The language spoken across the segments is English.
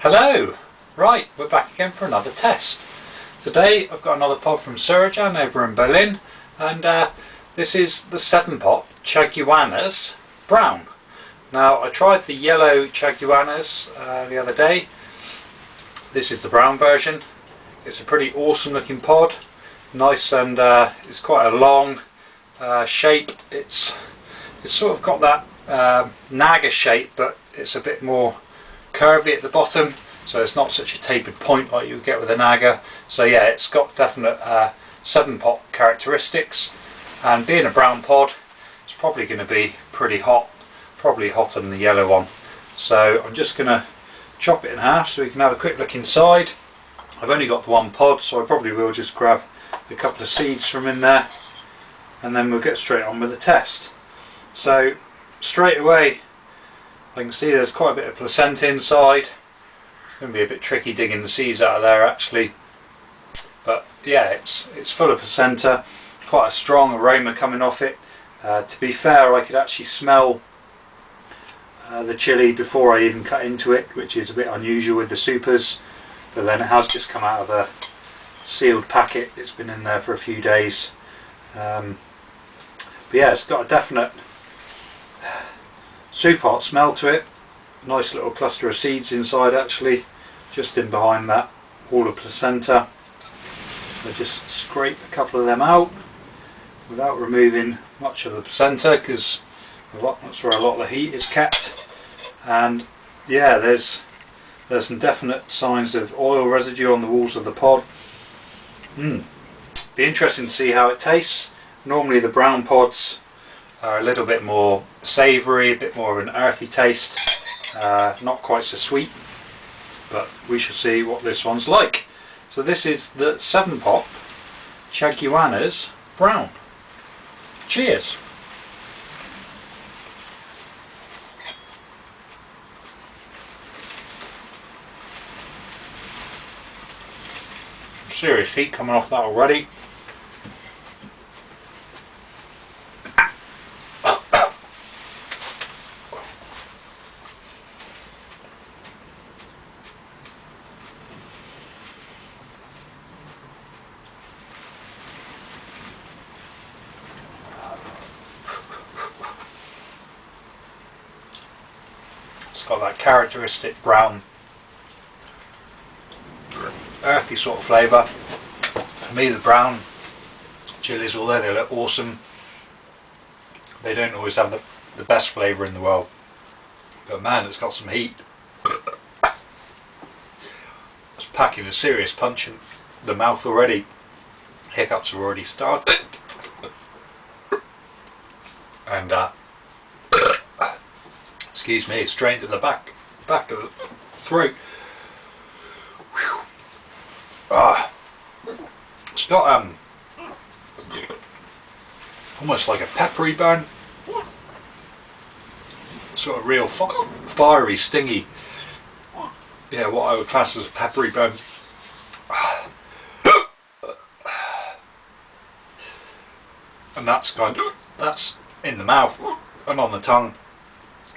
Hello! Right, we're back again for another test. Today I've got another pod from Srdan over in Berlin, and this is the 7-pot Chaguanas Brown. Now, I tried the yellow Chaguanas the other day. This is the brown version. It's a pretty awesome looking pod, nice, and it's quite a long shape. It's sort of got that naga shape, but it's a bit more curvy at the bottom, so it's not such a tapered point like you would get with a naga. So yeah, it's got definite 7-pot characteristics, and being a brown pod, it's probably going to be pretty hot, probably hotter than the yellow one. So I'm just going to chop it in half so we can have a quick look inside. I've only got the one pod, so I probably will just grab a couple of seeds from in there, and then we'll get straight on with the test. So straight away I can see there's quite a bit of placenta inside. It's going to be a bit tricky digging the seeds out of there actually, but yeah, it's full of placenta, quite a strong aroma coming off it. To be fair, I could actually smell the chili before I even cut into it, which is a bit unusual with the supers, but then it has just come out of a sealed packet. It's been in there for a few days, but yeah, it's got a definite soup-hot smell to it. Nice little cluster of seeds inside actually, just in behind that wall of placenta. So just scrape a couple of them out without removing much of the placenta, because that's where a lot of the heat is kept. And yeah, there's some definite signs of oil residue on the walls of the pod. Be interesting to see how it tastes. Normally the brown pods are a little bit more savoury, a bit more of an earthy taste, not quite so sweet, but we shall see what this one's like. So this is the 7-pot Chaguanas Brown. Cheers! Serious heat coming off that already. It's got that characteristic brown, earthy sort of flavour. For me, the brown chilies, although they look awesome, they don't always have the best flavour in the world. But man, it's got some heat. It's packing a serious punch in the mouth already. Hiccups have already started. And excuse me, it's drained to the back of the throat. It's got almost like a peppery burn, sort of real fiery, stingy. Yeah, what I would class as a peppery burn. And that's in the mouth and on the tongue,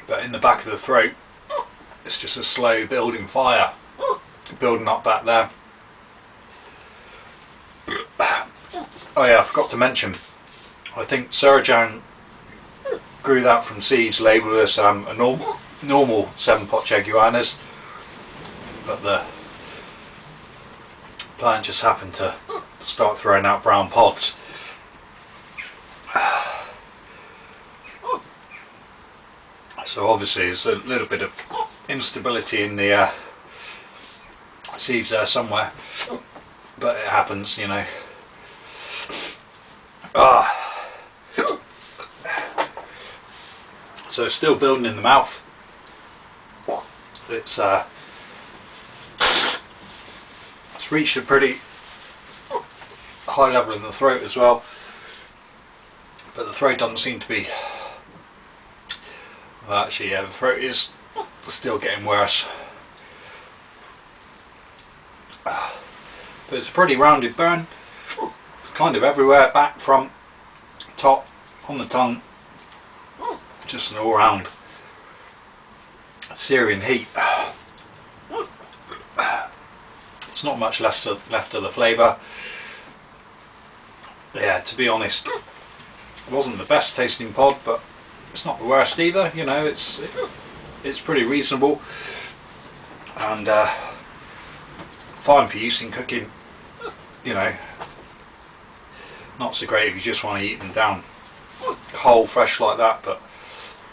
but in the back of the throat it's just a slow building fire building up back there. Oh yeah, I forgot to mention, I think Srdan grew that from seeds labelled as a normal 7-pot Chaguanas, but the plant just happened to start throwing out brown pods. So obviously there's a little bit of instability in the seeds there somewhere, but it happens, you know. So it's still building in the mouth. It's reached a pretty high level in the throat as well, but the throat doesn't seem to be. Well, actually, yeah, the throat is still getting worse. But it's a pretty rounded burn. It's kind of everywhere, back, front, top, on the tongue. Just an all round Syrian heat. There's not much left of the flavour. Yeah, to be honest, it wasn't the best tasting pod, but it's not the worst either. You know, it's pretty reasonable and fine for use in cooking. You know, not so great if you just want to eat them down whole, fresh like that, but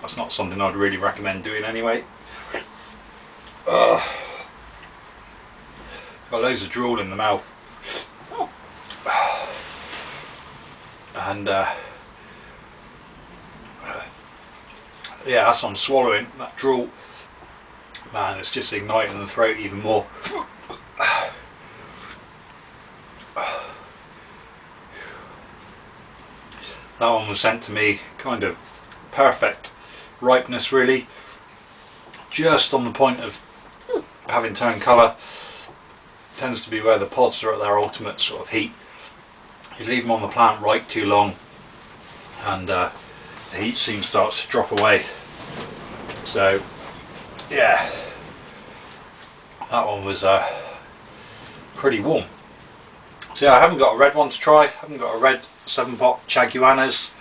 that's not something I'd really recommend doing anyway. Got loads of drool in the mouth, and yeah, as I'm swallowing that drool, man, it's just igniting the throat even more. That one was sent to me kind of perfect ripeness, really, just on the point of having turned colour. Tends to be where the pods are at their ultimate sort of heat. You leave them on the plant right too long and the heat soon starts to drop away. So yeah, that one was pretty warm. So yeah, I haven't got a red one to try. I haven't got a red 7-pot Chaguanas,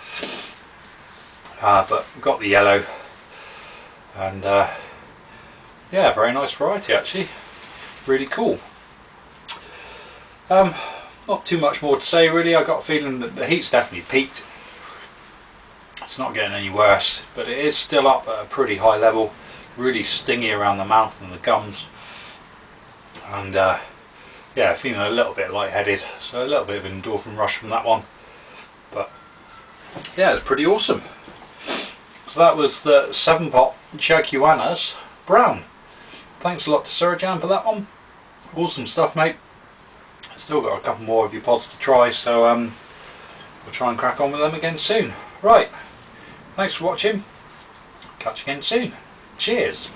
but I've got the yellow, and yeah, very nice variety actually, really cool. Not too much more to say really. I got a feeling that the heat's definitely peaked. It's not getting any worse, but it is still up at a pretty high level, really stingy around the mouth and the gums, and yeah, feeling a little bit lightheaded, so a little bit of an endorphin rush from that one, but yeah, it's pretty awesome. So that was the 7-pot Chaguanas Brown. Thanks a lot to Srdan for that one. Awesome stuff, mate. Still got a couple more of your pods to try, so we'll try and crack on with them again soon. Right, thanks for watching. Catch you again soon. Cheers.